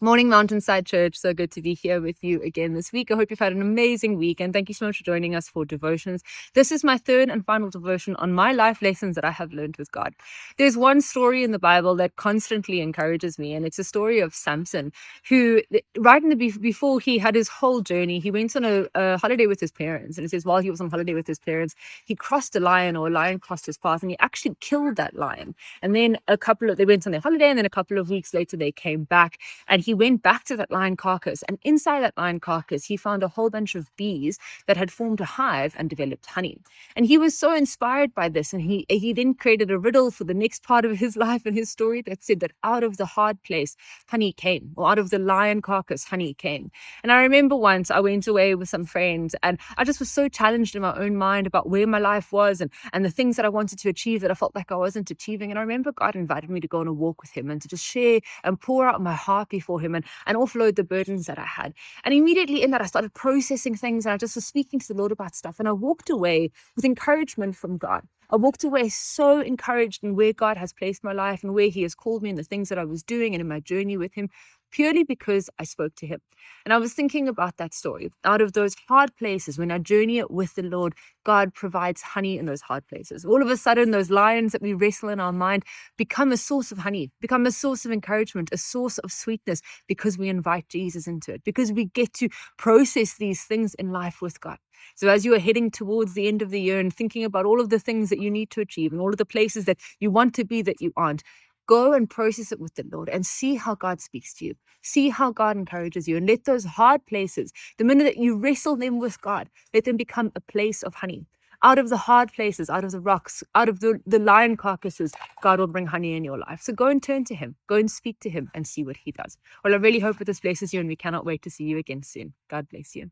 Morning, Mountainside Church. So good to be here with you again this week. I hope you've had an amazing week, and thank you so much for joining us for devotions. This is my third and final devotion on my life lessons that I have learned with God. There's one story in the Bible that constantly encourages me, and it's a story of Samson, who, right in the before he had his whole journey, he went on a holiday with his parents. And it says while he was on holiday with his parents, he crossed a lion, or a lion crossed his path, and he actually killed that lion. And then they went on their holiday, and then a couple of weeks later, they came back. And he went back to that lion carcass, and inside that lion carcass, he found a whole bunch of bees that had formed a hive and developed honey. And he was so inspired by this, and he then created a riddle for the next part of his life and his story that said that out of the hard place, honey came, or out of the lion carcass, honey came. And I remember once I went away with some friends, and I just was so challenged in my own mind about where my life was and the things that I wanted to achieve that I felt like I wasn't achieving. And I remember God invited me to go on a walk with him and to just share and pour out my heart before him and offload the burdens that I had. And immediately in that, I started processing things, and I just was speaking to the Lord about stuff. And I walked away with encouragement from God. I walked away so encouraged in where God has placed my life and where he has called me and the things that I was doing and in my journey with him, purely because I spoke to him. And I was thinking about that story. Out of those hard places, when I journey it with the Lord, God provides honey in those hard places. All of a sudden, those lions that we wrestle in our mind become a source of honey, become a source of encouragement, a source of sweetness, because we invite Jesus into it, because we get to process these things in life with God. So as you are heading towards the end of the year and thinking about all of the things that you need to achieve and all of the places that you want to be that you aren't, go and process it with the Lord and see how God speaks to you. See how God encourages you, and let those hard places, the minute that you wrestle them with God, let them become a place of honey. Out of the hard places, out of the rocks, out of the lion carcasses, God will bring honey in your life. So go and turn to him, go and speak to him and see what he does. Well, I really hope that this blesses you, and we cannot wait to see you again soon. God bless you.